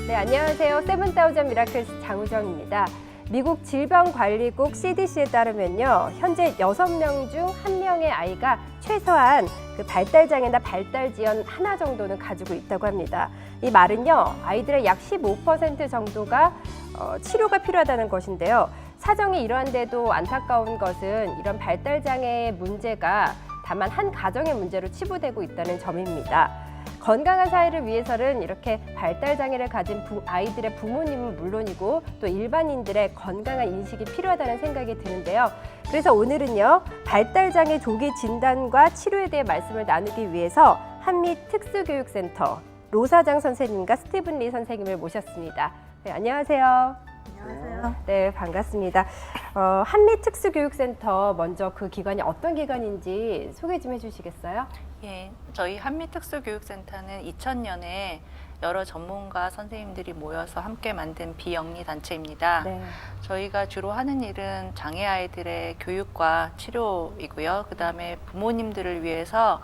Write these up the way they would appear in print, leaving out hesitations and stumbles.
네, 안녕하세요. 세븐다우전 미라클스 장우정입니다. 미국 질병관리국 CDC에 따르면요, 현재 6명 중 1명의 아이가 최소한 그 발달장애나 발달지연 하나 정도는 가지고 있다고 합니다. 이 말은요, 아이들의 약 15% 정도가 치료가 필요하다는 것인데요. 사정이 이러한데도 안타까운 것은 이런 발달장애의 문제가 다만 한 가정의 문제로 치부되고 있다는 점입니다. 건강한 사회를 위해서는 이렇게 발달장애를 가진 아이들의 부모님은 물론이고 또 일반인들의 건강한 인식이 필요하다는 생각이 드는데요. 그래서 오늘은요, 발달장애 조기 진단과 치료에 대해 말씀을 나누기 위해서 한미특수교육센터 로사장 선생님과 스티븐 리 선생님을 모셨습니다. 네, 안녕하세요. 안녕하세요. 네, 반갑습니다. 한미특수교육센터 먼저 그 기관이 어떤 기관인지 소개 좀 해주시겠어요? 예, 저희 한미특수교육센터는 2000년에 여러 전문가 선생님들이 모여서 함께 만든 비영리 단체입니다. 네. 저희가 주로 하는 일은 장애 아이들의 교육과 치료이고요. 그다음에 부모님들을 위해서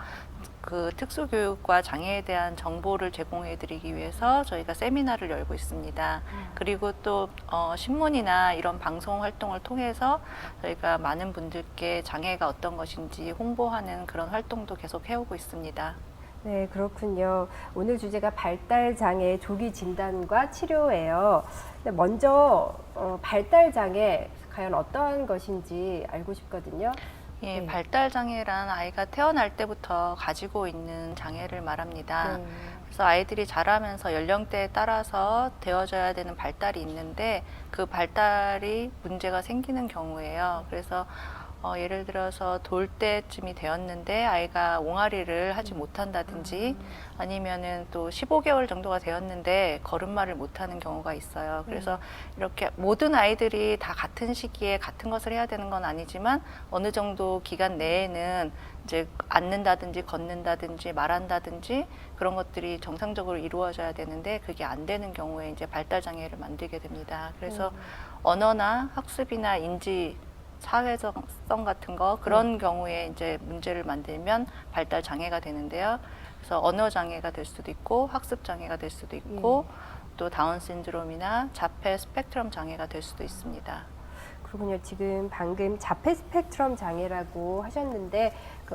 그 특수교육과 장애에 대한 정보를 제공해드리기 위해서 저희가 세미나를 열고 있습니다. 그리고 또 신문이나 이런 방송 활동을 통해서 저희가 많은 분들께 장애가 어떤 것인지 홍보하는 그런 활동도 계속 해오고 있습니다. 네, 그렇군요. 오늘 주제가 발달장애 조기 진단과 치료예요. 근데 먼저 발달장애 과연 어떠한 것인지 알고 싶거든요. 예, 네. 발달장애란 아이가 태어날 때부터 가지고 있는 장애를 말합니다. 네. 그래서 아이들이 자라면서 연령대에 따라서 되어져야 되는 발달이 있는데 그 발달이 문제가 생기는 경우예요. 그래서 예를 들어서 돌 때쯤이 되었는데 아이가 옹알이를 하지 못한다든지 아니면은 또 15개월 정도가 되었는데 걸음마를 못하는 경우가 있어요. 그래서 이렇게 모든 아이들이 다 같은 시기에 같은 것을 해야 되는 건 아니지만 어느 정도 기간 내에는 이제 앉는다든지 걷는다든지 말한다든지 그런 것들이 정상적으로 이루어져야 되는데 그게 안 되는 경우에 이제 발달 장애를 만들게 됩니다. 그래서 언어나 학습이나 인지 사회성 같은 거 그런 경우에 이제 문제를 만들면 발달 장애가 되는데요. 그래서 언어 장애가 될 수도 있고 학습 장애가 될 수도 있고 또 다운 신드롬이나 자폐 스펙트럼 장애가 될 수도 있습니다. 그렇군요. 지금 방금 자폐 스펙트럼 장애라고 하셨는데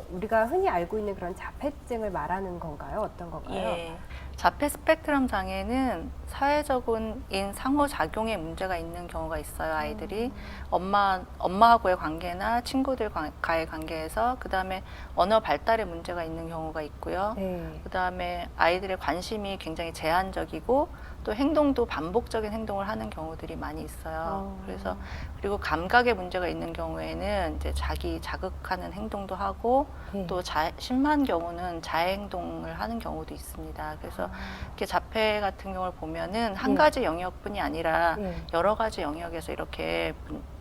우리가 흔히 알고 있는 그런 자폐증을 말하는 건가요? 어떤 건가요? 예. 자폐 스펙트럼 장애는 사회적인 상호작용에 문제가 있는 경우가 있어요. 아이들이 엄마하고의 관계나 친구들과의 관계에서 그다음에 언어 발달에 문제가 있는 경우가 있고요. 네. 그다음에 아이들의 관심이 굉장히 제한적이고 또 행동도 반복적인 행동을 하는 경우들이 많이 있어요. 그래서 그리고 감각에 문제가 있는 경우에는 이제 자기 자극하는 행동도 하고 네. 또 심한 경우는 자해 행동을 하는 경우도 있습니다. 그래서 이렇게 자폐 같은 경우를 보면은 한 가지 영역뿐이 아니라 여러 가지 영역에서 이렇게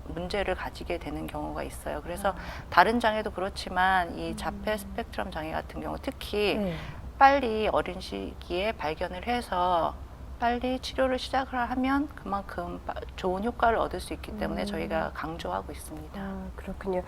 문제를 가지게 되는 경우가 있어요. 그래서 다른 장애도 그렇지만 이 자폐 스펙트럼 장애 같은 경우 특히 빨리 어린 시기에 발견을 해서 빨리 치료를 시작을 하면 그만큼 좋은 효과를 얻을 수 있기 때문에 저희가 강조하고 있습니다. 그렇군요.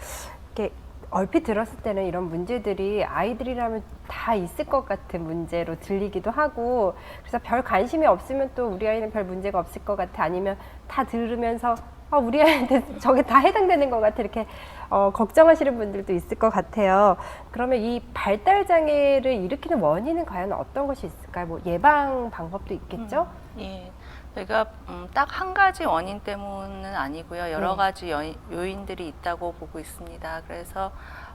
이렇게 얼핏 들었을 때는 이런 문제들이 아이들이라면 다 있을 것 같은 문제로 들리기도 하고 그래서 별 관심이 없으면 또 우리 아이는 별 문제가 없을 것 같아 아니면 다 들으면서 우리 아이한테 저게 다 해당되는 것 같아 이렇게 걱정하시는 분들도 있을 것 같아요. 그러면 이 발달 장애를 일으키는 원인은 과연 어떤 것이 있을까요? 뭐 예방 방법도 있겠죠? 예. 저희가 딱 한 가지 원인 때문은 아니고요. 여러 가지 요인들이 있다고 보고 있습니다. 그래서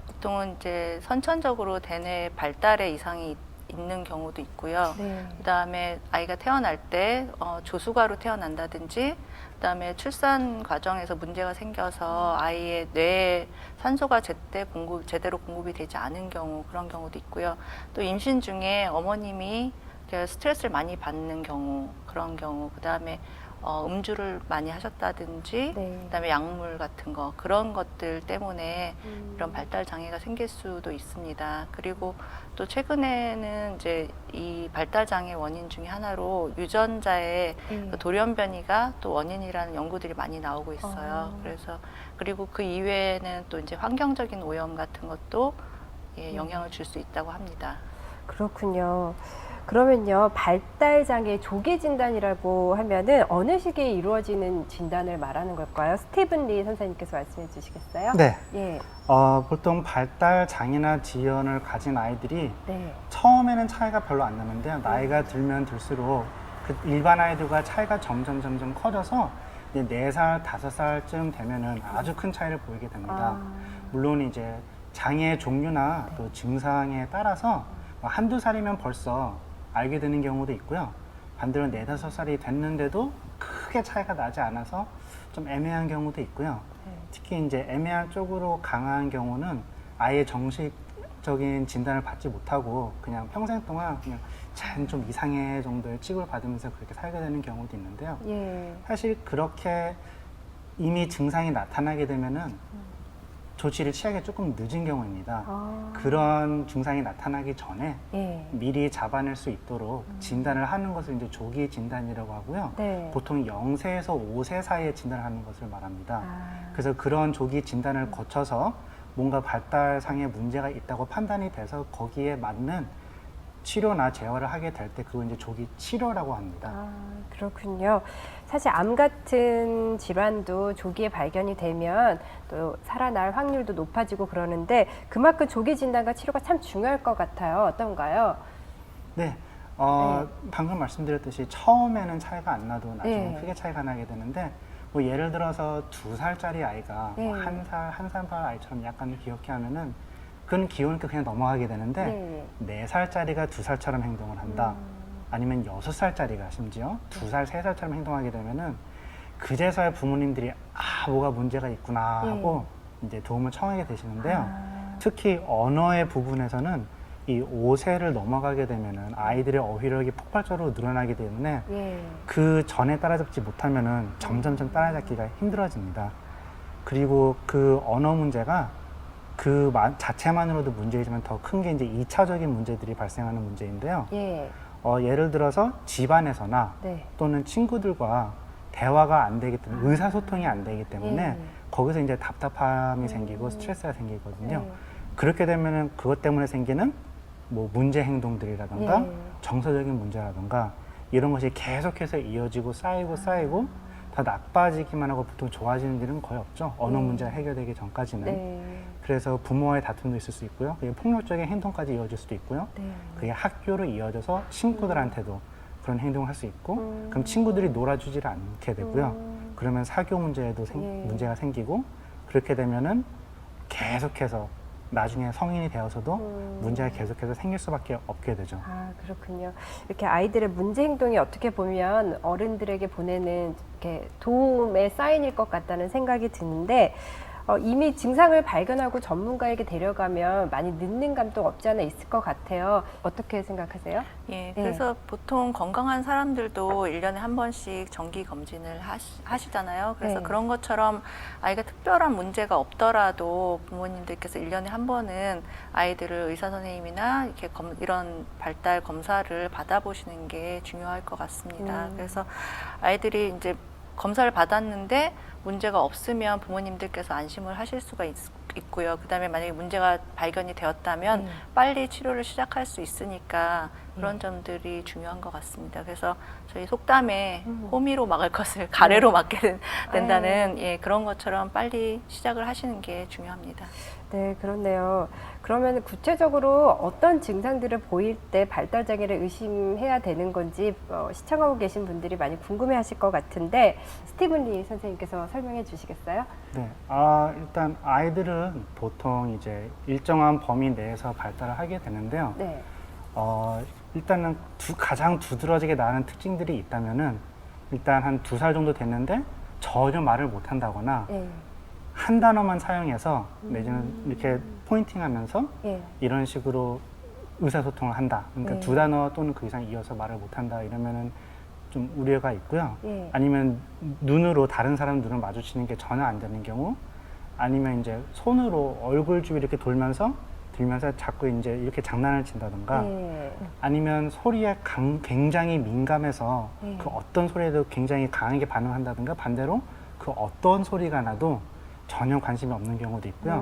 보통은 이제 선천적으로 대뇌 발달에 이상이 있는 경우도 있고요. 그다음에 아이가 태어날 때 조수가로 태어난다든지 그다음에 출산 과정에서 문제가 생겨서 아이의 뇌에 산소가 제대로 공급이 되지 않은 경우 그런 경우도 있고요. 또 임신 중에 어머님이 스트레스를 많이 받는 경우 그런 경우 그다음에 음주를 많이 하셨다든지 그다음에 약물 같은 거 그런 것들 때문에 이런 발달 장애가 생길 수도 있습니다. 그리고 또 최근에는 이제 이 발달 장애 원인 중에 하나로 유전자의 그 돌연변이가 또 원인이라는 연구들이 많이 나오고 있어요. 그래서 그리고 그 이외에는 또 이제 환경적인 오염 같은 것도 영향을 줄 수 있다고 합니다. 그렇군요. 그러면요, 발달장애 조기 진단이라고 하면은 어느 시기에 이루어지는 진단을 말하는 걸까요? 스티븐 리 선생님께서 말씀해 주시겠어요? 네. 예. 보통 발달 장애나 지연을 가진 아이들이 네. 처음에는 차이가 별로 안 나는데요. 나이가 들면 들수록 그 일반 아이들과 차이가 점점 커져서 이제 4살, 5살쯤 되면은 아주 큰 차이를 보이게 됩니다. 물론 이제 장애 종류나 또 증상에 따라서 한두 살이면 벌써 알게 되는 경우도 있고요. 반대로 4, 5살이 됐는데도 크게 차이가 나지 않아서 좀 애매한 경우도 있고요. 특히 이제 애매한 쪽으로 강한 경우는 아예 정식적인 진단을 받지 못하고 그냥 평생 동안 그냥 좀 이상해 정도의 취급을 받으면서 그렇게 살게 되는 경우도 있는데요. 예. 사실 그렇게 이미 증상이 나타나게 되면은 조치를 취하기가 조금 늦은 경우입니다. 그런 증상이 나타나기 전에 예. 미리 잡아낼 수 있도록 진단을 하는 것을 이제 조기 진단이라고 하고요. 네. 보통 0세에서 5세 사이에 진단을 하는 것을 말합니다. 아. 그래서 그런 조기 진단을 거쳐서 뭔가 발달상의 문제가 있다고 판단이 돼서 거기에 맞는 치료나 재활을 하게 될 때 그걸 이제 조기 치료라고 합니다. 아, 그렇군요. 사실 암 같은 질환도 조기에 발견이 되면 또 살아날 확률도 높아지고 그러는데 그만큼 조기 진단과 치료가 참 중요할 것 같아요. 어떤가요? 네. 방금 말씀드렸듯이 처음에는 차이가 안 나도 나중에 네. 크게 차이가 나게 되는데 뭐 예를 들어서 2살짜리 아이가 네. 뭐 한 살 반 아이처럼 약간 기억해 하면은 그건 기우니까 그냥 넘어가게 되는데 네. 4살짜리가 2살처럼 행동을 한다. 아니면 6살짜리가 심지어 2살, 3살처럼 행동하게 되면은 그제서야 부모님들이 뭐가 문제가 있구나 하고 이제 도움을 청하게 되시는데요. 특히 언어의 부분에서는 이 5세를 넘어가게 되면은 아이들의 어휘력이 폭발적으로 늘어나기 때문에 예. 그 전에 따라잡지 못하면은 점점점 따라잡기가 힘들어집니다. 그리고 그 언어 문제가 그 자체만으로도 문제이지만 더 큰 게 이제 2차적인 문제들이 발생하는 문제인데요. 예. 예를 들어서 집안에서나 네. 또는 친구들과 대화가 안 되기 때문에 의사소통이 안 되기 때문에 예. 거기서 이제 답답함이 생기고 스트레스가 생기거든요. 예. 그렇게 되면은 그것 때문에 생기는 뭐 문제 행동들이라든가 예. 정서적인 문제라든가 이런 것이 계속해서 이어지고 쌓이고 더 나빠지기만 하고 보통 좋아지는 일은 거의 없죠. 언어 문제가 해결되기 전까지는. 네. 그래서 부모와의 다툼도 있을 수 있고요. 그게 폭력적인 행동까지 이어질 수도 있고요. 네. 그게 학교로 이어져서 친구들한테도 그런 행동을 할 수 있고 그럼 친구들이 놀아주지를 않게 되고요. 그러면 사교 문제에도 예. 문제가 생기고 그렇게 되면은 계속해서 나중에 성인이 되어서도 문제가 계속해서 생길 수밖에 없게 되죠. 아, 그렇군요. 이렇게 아이들의 문제 행동이 어떻게 보면 어른들에게 보내는 이렇게 도움의 사인일 것 같다는 생각이 드는데 이미 증상을 발견하고 전문가에게 데려가면 많이 늦는 감도 없지 않아 있을 것 같아요. 어떻게 생각하세요? 예, 그래서 보통 건강한 사람들도 1년에 한 번씩 정기 검진을 하시잖아요. 그래서 네. 그런 것처럼 아이가 특별한 문제가 없더라도 부모님들께서 1년에 한 번은 아이들을 의사 선생님이나 이렇게 이런 발달 검사를 받아보시는 게 중요할 것 같습니다. 그래서 아이들이 이제 검사를 받았는데 문제가 없으면 부모님들께서 안심을 하실 수가 있고요. 그다음에 만약에 문제가 발견이 되었다면 빨리 치료를 시작할 수 있으니까 그런 점들이 중요한 것 같습니다. 그래서 저희 속담에 호미로 막을 것을 가래로 막게 된다는 그런 것처럼 빨리 시작을 하시는 게 중요합니다. 네, 그렇네요. 그러면 구체적으로 어떤 증상들을 보일 때 발달 장애를 의심해야 되는 건지 시청하고 계신 분들이 많이 궁금해하실 것 같은데 스티븐 리 선생님께서 설명해 주시겠어요? 네, 일단 아이들은 보통 이제 일정한 범위 내에서 발달을 하게 되는데요. 네. 일단은 가장 두드러지게 나는 특징들이 있다면은 일단 한 2살 정도 됐는데 전혀 말을 못 한다거나 네. 한 단어만 사용해서 내지는 이렇게 포인팅하면서 예. 이런 식으로 의사소통을 한다. 그러니까 네. 2단어 또는 그 이상 이어서 말을 못 한다. 이러면은 좀 우려가 있고요. 예. 아니면 눈으로 다른 사람 눈을 마주치는 게 전혀 안 되는 경우, 아니면 이제 손으로 얼굴 주위 이렇게 들면서 자꾸 이제 이렇게 장난을 친다던가, 예. 아니면 소리에 굉장히 민감해서 예. 그 어떤 소리에도 굉장히 강하게 반응한다든가, 반대로 그 어떤 소리가 나도 전혀 관심이 없는 경우도 있고요.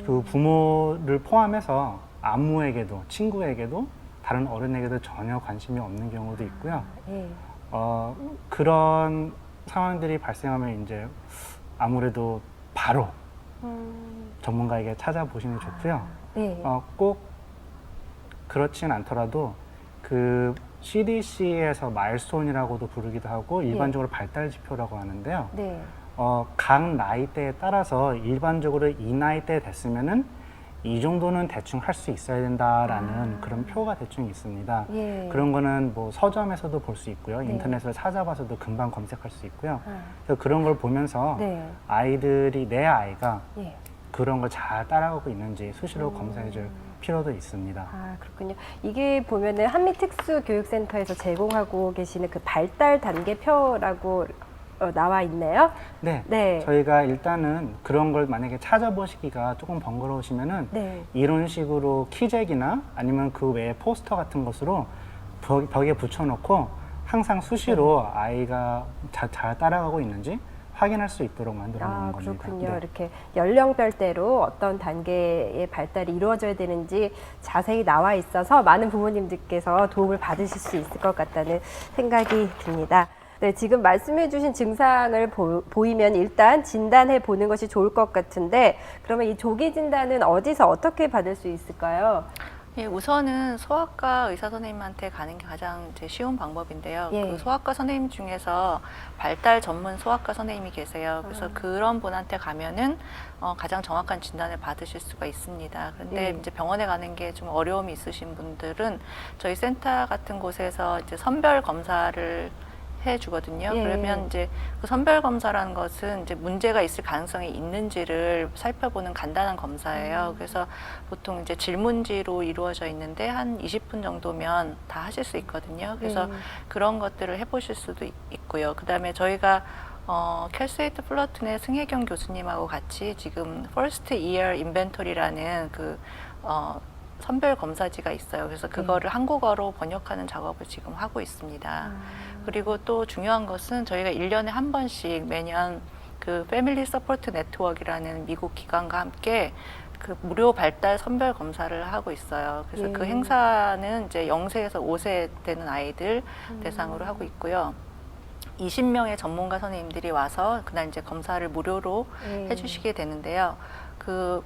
그 부모를 포함해서 안무에게도 친구에게도 다른 어른에게도 전혀 관심이 없는 경우도 있고요. 예. 그런 상황들이 발생하면 이제 아무래도 바로 전문가에게 찾아보시는 게 좋고요. 네. 꼭 그렇진 않더라도 그 CDC에서 마일스톤이라고도 부르기도 하고 일반적으로 발달 지표라고 하는데요. 네. 각 나이대에 따라서 일반적으로 이 나이대 됐으면은 이 정도는 대충 할 수 있어야 된다라는 그런 표가 대충 있습니다. 예. 그런 거는 뭐 서점에서도 볼 수 있고요. 네. 인터넷으로 찾아봐서도 금방 검색할 수 있고요. 아. 그래서 그런 걸 보면서 네. 내 아이가 예. 그런 걸 잘 따라가고 있는지 수시로 검사해 줄 필요도 있습니다. 아, 그렇군요. 이게 보면은 한미특수교육센터에서 제공하고 계시는 그 발달 단계표라고 나와 있네요. 네. 네. 저희가 일단은 그런 걸 만약에 찾아보시기가 조금 번거로우시면은 네. 이런 식으로 키잭이나 아니면 그 외에 포스터 같은 것으로 벽에 붙여놓고 항상 수시로 아이가 잘 따라가고 있는지 확인할 수 있도록 만들어 놓은 아, 겁니다. 그렇군요. 네. 이렇게 연령별대로 어떤 단계의 발달이 이루어져야 되는지 자세히 나와 있어서 많은 부모님들께서 도움을 받으실 수 있을 것 같다는 생각이 듭니다. 네, 지금 말씀해 주신 증상을 보이면 일단 진단해 보는 것이 좋을 것 같은데, 그러면 이 조기 진단은 어디서 어떻게 받을 수 있을까요? 예, 우선은 소아과 의사 선생님한테 가는 게 가장 이제 쉬운 방법인데요. 예. 그 소아과 선생님 중에서 발달 전문 소아과 선생님이 계세요. 그래서 그런 분한테 가면은 가장 정확한 진단을 받으실 수가 있습니다. 그런데 예. 이제 병원에 가는 게 좀 어려움이 있으신 분들은 저희 센터 같은 곳에서 이제 선별 검사를 해주거든요. 예. 그러면 이제 그 선별 검사라는 것은 이제 문제가 있을 가능성이 있는지를 살펴보는 간단한 검사예요. 그래서 보통 이제 질문지로 이루어져 있는데 한 20분 정도면 다 하실 수 있거든요. 그래서 그런 것들을 해보실 수도 있고요. 그 다음에 저희가 캘스웨이트 플러튼의 승혜경 교수님하고 같이 지금 First Year Inventory라는 그 선별 검사지가 있어요. 그래서 그거를 한국어로 번역하는 작업을 지금 하고 있습니다. 그리고 또 중요한 것은 저희가 1년에 한 번씩 매년 그 패밀리 서포트 네트워크라는 미국 기관과 함께 그 무료 발달 선별 검사를 하고 있어요. 그래서 그 행사는 이제 0세에서 5세 되는 아이들 대상으로 하고 있고요. 20명의 전문가 선생님들이 와서 그날 이제 검사를 무료로 해주시게 되는데요.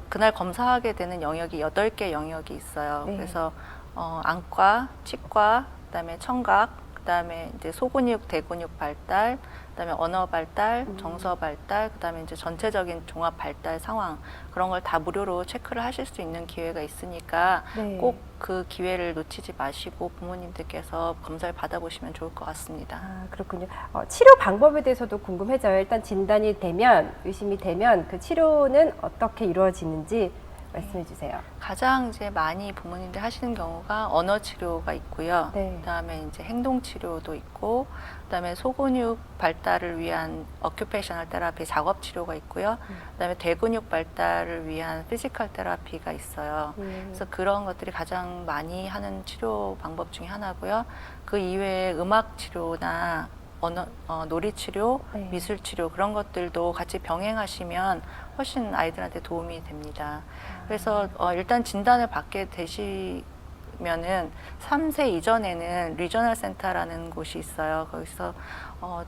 그날 검사하게 되는 영역이 8개 영역이 있어요. 네. 그래서 안과, 치과, 그다음에 청각, 그다음에 이제 소근육, 대근육 발달, 그다음에 언어 발달, 정서 발달, 그다음에 이제 전체적인 종합 발달 상황 그런 걸 다 무료로 체크를 하실 수 있는 기회가 있으니까 네. 꼭 그 기회를 놓치지 마시고 부모님들께서 검사를 받아보시면 좋을 것 같습니다. 아, 그렇군요. 치료 방법에 대해서도 궁금해져요. 일단 진단이 되면, 의심이 되면 그 치료는 어떻게 이루어지는지 말씀해 주세요. 가장 이제 많이 부모님들 하시는 경우가 언어 치료가 있고요. 네. 그다음에 이제 행동 치료도 있고, 그다음에 소근육 발달을 위한 어큐페이셔널 테라피 작업 치료가 있고요. 그다음에 대근육 발달을 위한 피지컬 테라피가 있어요. 그래서 그런 것들이 가장 많이 하는 치료 방법 중에 하나고요. 그 이외에 음악 치료나 놀이 치료, 네. 미술 치료 그런 것들도 같이 병행하시면 훨씬 아이들한테 도움이 됩니다. 그래서 일단 진단을 받게 되시면은 3세 이전에는 리저널 센터라는 곳이 있어요. 거기서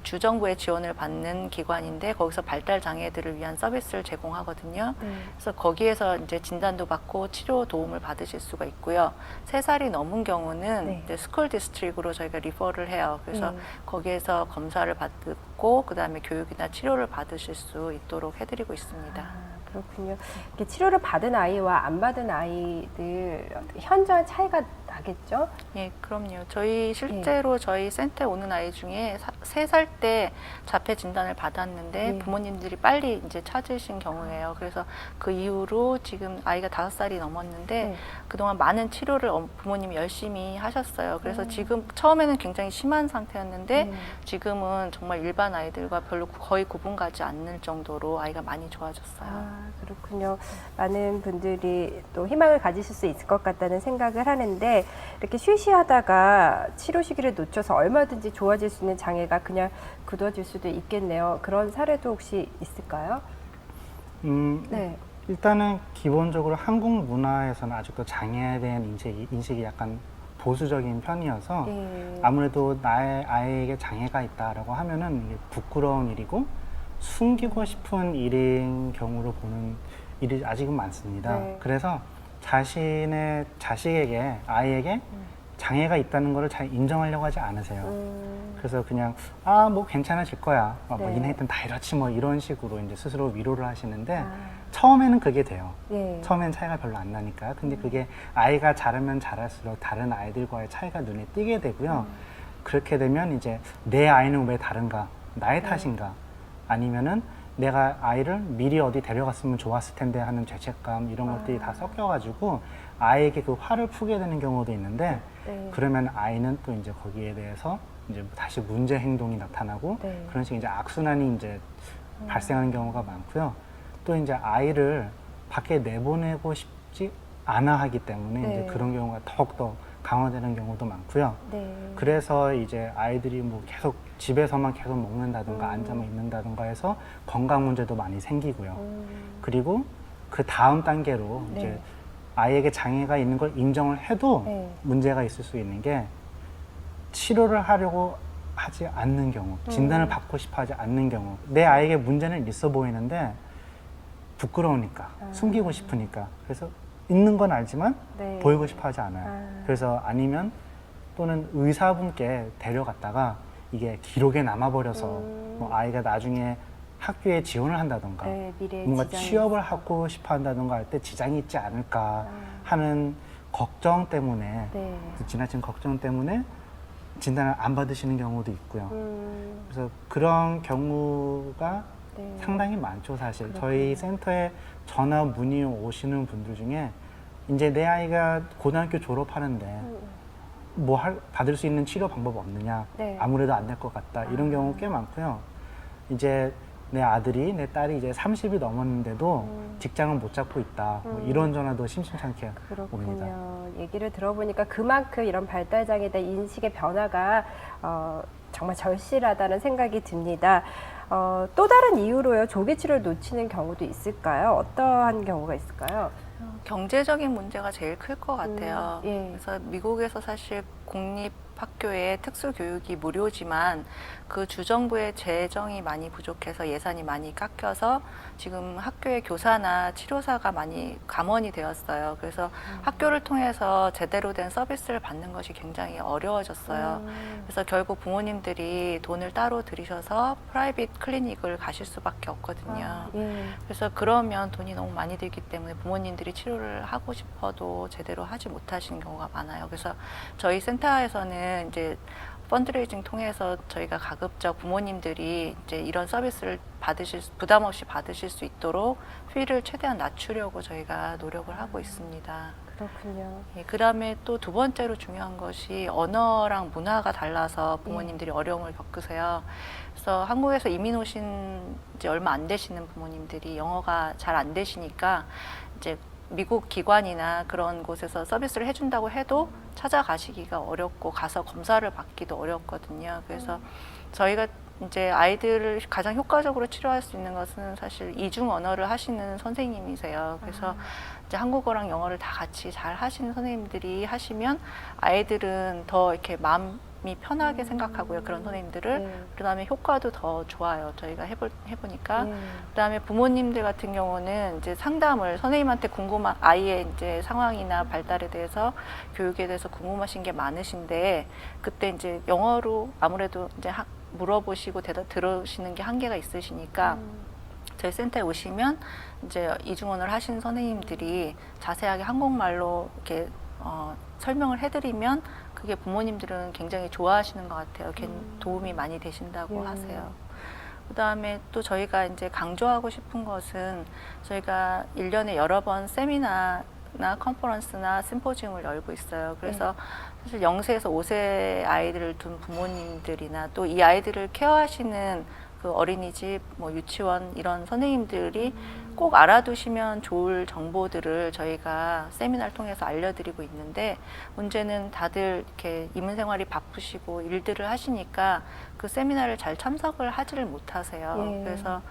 주정부의 지원을 받는 기관인데 거기서 발달 장애들을 위한 서비스를 제공하거든요. 그래서 거기에서 이제 진단도 받고 치료 도움을 받으실 수가 있고요. 3살이 넘은 경우는 네. 이제 스쿨 디스트릭으로 저희가 리퍼를 해요. 그래서 거기에서 검사를 받고 그다음에 교육이나 치료를 받으실 수 있도록 해드리고 있습니다. 그렇군요. 이렇게 치료를 받은 아이와 안 받은 아이들 현저한 차이가 나겠죠? 예, 그럼요. 저희 실제로 저희 센터에 오는 아이 중에 3살 때 자폐 진단을 받았는데 부모님들이 빨리 이제 찾으신 경우예요. 그래서 그 이후로 지금 아이가 5살이 넘었는데 그동안 많은 치료를 부모님이 열심히 하셨어요. 그래서 지금 처음에는 굉장히 심한 상태였는데 지금은 정말 일반 아이들과 별로 거의 구분 가지 않는 정도로 아이가 많이 좋아졌어요. 아, 그렇군요. 많은 분들이 또 희망을 가지실 수 있을 것 같다는 생각을 하는데 이렇게 쉬쉬하다가 치료 시기를 놓쳐서 얼마든지 좋아질 수 있는 장애가 그냥 굳어질 수도 있겠네요. 그런 사례도 혹시 있을까요? 네. 일단은 기본적으로 한국 문화에서는 아직도 장애에 대한 인식이 약간 보수적인 편이어서 예. 아무래도 나의 아이에게 장애가 있다라고 하면은 이게 부끄러운 일이고 숨기고 싶은 일인 경우로 보는 일이 아직은 많습니다. 네. 그래서 자신의 자식에게 아이에게 장애가 있다는 것을 잘 인정하려고 하지 않으세요. 그래서 그냥 뭐 괜찮아질 거야. 뭐 네. 니네들은 다 이렇지 뭐 이런 식으로 이제 스스로 위로를 하시는데 아. 처음에는 그게 돼요. 예. 처음엔 차이가 별로 안 나니까. 근데 그게 아이가 자라면 자랄수록 다른 아이들과의 차이가 눈에 띄게 되고요. 그렇게 되면 이제 내 아이는 왜 다른가? 나의 탓인가? 아니면은 내가 아이를 미리 어디 데려갔으면 좋았을 텐데 하는 죄책감 이런 것들이 다 섞여가지고 아이에게 그 화를 푸게 되는 경우도 있는데 네. 그러면 아이는 또 이제 거기에 대해서 이제 다시 문제 행동이 나타나고 네. 그런 식의 이제 악순환이 이제 발생하는 경우가 많고요. 또 이제 아이를 밖에 내보내고 싶지 않아 하기 때문에 네. 이제 그런 경우가 더욱더 강화되는 경우도 많고요. 네. 그래서 이제 아이들이 뭐 계속 집에서만 계속 먹는다든가 앉아만 있는다든가 해서 건강 문제도 많이 생기고요. 그리고 그 다음 단계로 네. 이제 아이에게 장애가 있는 걸 인정을 해도 네. 문제가 있을 수 있는 게 치료를 하려고 하지 않는 경우, 진단을 받고 싶어 하지 않는 경우, 내 아이에게 문제는 있어 보이는데 부끄러우니까, 숨기고 싶으니까. 그래서 있는 건 알지만 네. 보이고 싶어 하지 않아요. 그래서 아니면 또는 의사분께 데려갔다가 이게 기록에 남아버려서 뭐 아이가 나중에 학교에 지원을 한다던가 네, 미래에 뭔가 지장이 취업을 하고 싶어 한다던가 할 때 지장이 있지 않을까 하는 걱정 때문에 네. 그 지나친 걱정 때문에 진단을 안 받으시는 경우도 있고요. 음, 그래서 그런 경우가 네. 상당히 많죠, 사실. 저희 센터에 전화 문의 오시는 분들 중에 이제 내 아이가 고등학교 졸업하는데 뭐 받을 수 있는 치료 방법 없느냐? 네. 아무래도 안 될 것 같다. 이런 경우 꽤 많고요. 이제 내 아들이, 내 딸이 이제 30이 넘었는데도 직장을 못 잡고 있다. 뭐 이런 전화도 심심찮게 옵니다. 그렇군요. 얘기를 들어보니까 그만큼 이런 발달장애에 대한 인식의 변화가 정말 절실하다는 생각이 듭니다. 또 다른 이유로요, 조기 치료를 놓치는 경우도 있을까요? 어떠한 경우가 있을까요? 경제적인 문제가 제일 클 것 같아요. 예. 그래서 미국에서 사실 공립 학교에 특수 교육이 무료지만 그 주정부의 재정이 많이 부족해서 예산이 많이 깎여서 지금 학교의 교사나 치료사가 많이 감원이 되었어요. 그래서 학교를 통해서 제대로 된 서비스를 받는 것이 굉장히 어려워졌어요. 그래서 결국 부모님들이 돈을 따로 들이셔서 프라이빗 클리닉을 가실 수밖에 없거든요. 예. 그래서 그러면 돈이 너무 많이 들기 때문에 부모님들이 치료를 하고 싶어도 제대로 하지 못하시는 경우가 많아요. 그래서 저희 센터에서는 이제 펀드레이징 통해서 저희가 가급적 부모님들이 이제 이런 서비스를 부담 없이 받으실 수 있도록 피를 최대한 낮추려고 저희가 노력을 하고 있습니다. 그렇군요. 예, 그다음에 또 두 번째로 중요한 것이 언어랑 문화가 달라서 부모님들이 어려움을 겪으세요. 그래서 한국에서 이민 오신 지 얼마 안 되시는 부모님들이 영어가 잘 안 되시니까 이제 미국 기관이나 그런 곳에서 서비스를 해준다고 해도 찾아가시기가 어렵고 가서 검사를 받기도 어렵거든요. 그래서 저희가 이제 아이들을 가장 효과적으로 치료할 수 있는 것은 사실 이중 언어를 하시는 선생님이세요. 그래서 이제 한국어랑 영어를 다 같이 잘 하시는 선생님들이 하시면 아이들은 더 이렇게 마음이 편하게 생각하고요. 그런 선생님들을. 네. 그다음에 효과도 더 좋아요. 저희가 해보니까. 네. 그다음에 부모님들 같은 경우는 이제 상담을 선생님한테 궁금한 아이의 이제 상황이나 발달에 대해서 교육에 대해서 궁금하신 게 많으신데 그때 이제 영어로 아무래도 이제 물어보시고 대답 들으시는 게 한계가 있으시니까 저희 센터에 오시면 이제 이중언어를 하시는 선생님들이 자세하게 한국말로 이렇게 설명을 해드리면 그게 부모님들은 굉장히 좋아하시는 것 같아요. 도움이 많이 되신다고 예. 하세요. 그다음에 또 저희가 이제 강조하고 싶은 것은 저희가 1년에 여러 번 세미나나 컨퍼런스나 심포지움을 열고 있어요. 그래서 사실 0세에서 5세 아이들을 둔 부모님들이나 또 이 아이들을 케어하시는 그 어린이집, 뭐 유치원 이런 선생님들이 꼭 알아두시면 좋을 정보들을 저희가 세미나를 통해서 알려드리고 있는데 문제는 다들 이렇게 임원 생활이 바쁘시고 일들을 하시니까 그 세미나를 잘 참석을 하지를 못하세요. 예. 그래서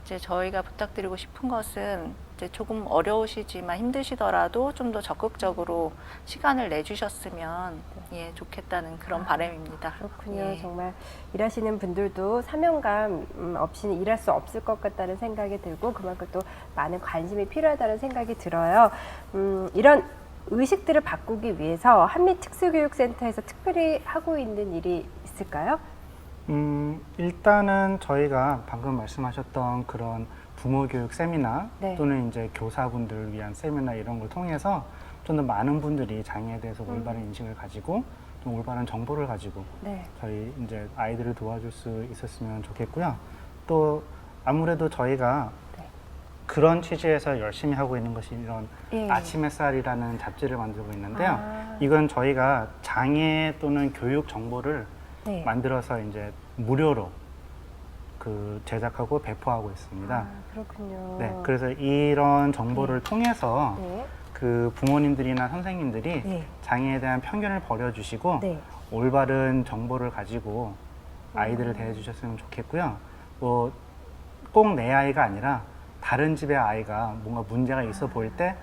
이제 저희가 부탁드리고 싶은 것은 이제 조금 어려우시지만 힘드시더라도 좀 더 적극적으로 시간을 내주셨으면 예, 좋겠다는 그런 바람입니다. 그렇군요. 예. 정말 일하시는 분들도 사명감 없이는 일할 수 없을 것 같다는 생각이 들고 그만큼 또 많은 관심이 필요하다는 생각이 들어요. 이런 의식들을 바꾸기 위해서 한미특수교육센터에서 특별히 하고 있는 일이 있을까요? 일단은 저희가 방금 말씀하셨던 그런 부모 교육 세미나 네. 또는 이제 교사분들을 위한 세미나 이런 걸 통해서 좀 더 많은 분들이 장애에 대해서 올바른 인식을 가지고 좀 올바른 정보를 가지고 네. 저희 이제 아이들을 도와줄 수 있었으면 좋겠고요. 또 아무래도 저희가 네. 그런 취지에서 열심히 하고 있는 것이 이런 예. 아침 햇살이라는 잡지를 만들고 있는데요. 아. 이건 저희가 장애 또는 교육 정보를 네. 만들어서 이제 무료로 그 제작하고 배포하고 있습니다. 아, 그렇군요. 네, 그래서 이런 정보를 통해서 네. 그 부모님들이나 선생님들이 네. 장애에 대한 편견을 버려주시고 네. 올바른 정보를 가지고 아이들을 대해주셨으면 좋겠고요. 뭐 꼭 내 아이가 아니라 다른 집의 아이가 뭔가 문제가 있어 보일 때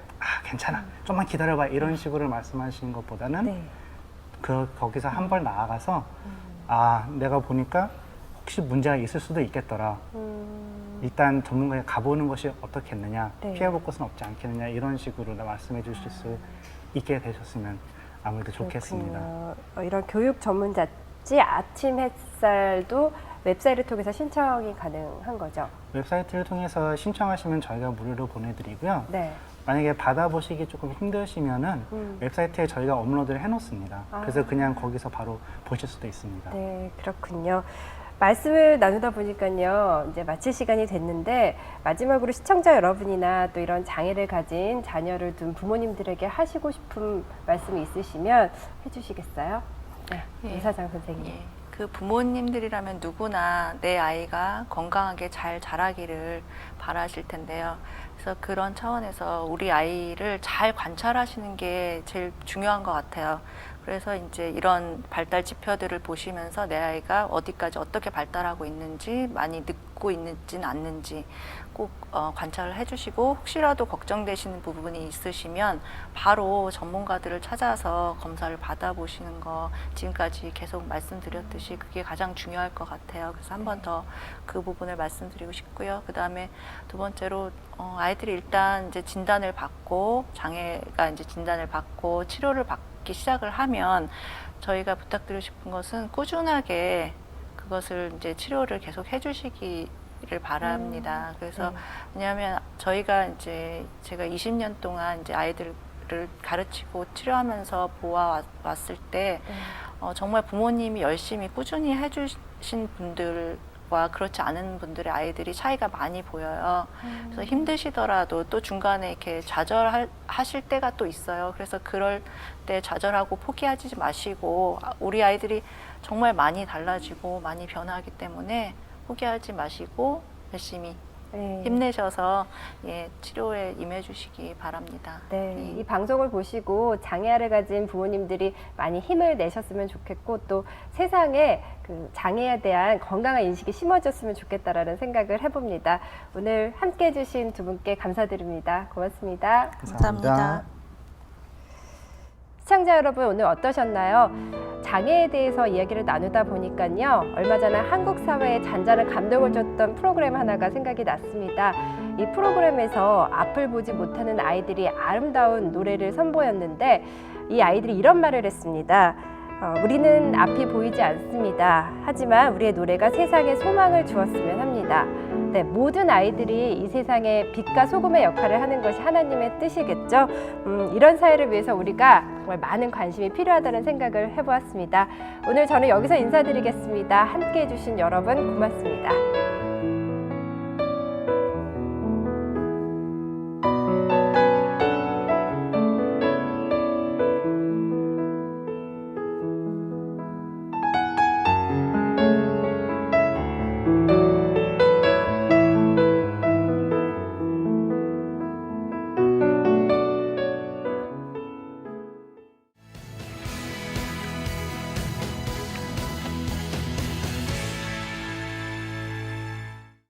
괜찮아, 좀만 기다려봐 이런 식으로 말씀하시는 것보다는 네. 거기서 한 발 나아가서 내가 보니까 혹시 문제가 있을 수도 있겠더라. 일단 전문가에 가보는 것이 어떻겠느냐, 네. 피해볼 것은 없지 않겠느냐 이런 식으로 말씀해 주실 수 있게 되셨으면 아무래도 좋겠습니다. 그렇군요. 이런 교육 전문 잡지 아침 햇살도 웹사이트를 통해서 신청이 가능한 거죠? 웹사이트를 통해서 신청하시면 저희가 무료로 보내드리고요. 네. 만약에 받아보시기 조금 힘드시면은 웹사이트에 저희가 업로드를 해놓습니다. 그래서 그냥 거기서 바로 보실 수도 있습니다. 네, 그렇군요. 말씀을 나누다 보니까요, 이제 마칠 시간이 됐는데, 마지막으로 시청자 여러분이나 또 이런 장애를 가진 자녀를 둔 부모님들에게 하시고 싶은 말씀이 있으시면 해주시겠어요? 네, 예. 이사장 선생님. 예, 그 부모님들이라면 누구나 내 아이가 건강하게 잘 자라기를 바라실 텐데요. 그래서 그런 차원에서 우리 아이를 잘 관찰하시는 게 제일 중요한 것 같아요. 그래서 이제 이런 발달 지표들을 보시면서 내 아이가 어디까지 어떻게 발달하고 있는지, 많이 늦고 있는지는 않는지 꼭 관찰을 해주시고, 혹시라도 걱정되시는 부분이 있으시면 바로 전문가들을 찾아서 검사를 받아보시는 거, 지금까지 계속 말씀드렸듯이 그게 가장 중요할 것 같아요. 그래서 한 번 더 그 부분을 말씀드리고 싶고요. 그 다음에 두 번째로 아이들이 일단 이제 진단을 받고, 장애가 이제 진단을 받고 치료를 받기 시작을 하면 저희가 부탁드리고 싶은 것은 꾸준하게 그것을 이제 치료를 계속 해주시기를 바랍니다. 그래서 왜냐하면 저희가 이제 제가 20년 동안 이제 아이들을 가르치고 치료하면서 보아왔을 때 정말 부모님이 열심히 꾸준히 해주신 분들과 그렇지 않은 분들의 아이들이 차이가 많이 보여요. 그래서 힘드시더라도 또 중간에 이렇게 좌절하실 때가 또 있어요. 그래서 그럴 때 좌절하고 포기하지 마시고, 우리 아이들이 정말 많이 달라지고 많이 변하기 때문에 포기하지 마시고 열심히 네. 힘내셔서 치료에 임해주시기 바랍니다. 네, 이 방송을 보시고 장애아를 가진 부모님들이 많이 힘을 내셨으면 좋겠고, 또 세상에 그 장애에 대한 건강한 인식이 심어졌으면 좋겠다라는 생각을 해봅니다. 오늘 함께 해주신 두 분께 감사드립니다. 고맙습니다. 감사합니다. 시청자 여러분, 오늘 어떠셨나요? 장애에 대해서 이야기를 나누다 보니까요, 얼마 전에 한국 사회에 잔잔한 감동을 줬던 프로그램 하나가 생각이 났습니다. 이 프로그램에서 앞을 보지 못하는 아이들이 아름다운 노래를 선보였는데, 이 아이들이 이런 말을 했습니다. 우리는 앞이 보이지 않습니다. 하지만 우리의 노래가 세상에 소망을 주었으면 합니다. 네, 모든 아이들이 이 세상에 빛과 소금의 역할을 하는 것이 하나님의 뜻이겠죠. 이런 사회를 위해서 우리가 정말 많은 관심이 필요하다는 생각을 해보았습니다. 오늘 저는 여기서 인사드리겠습니다. 함께해 주신 여러분 고맙습니다.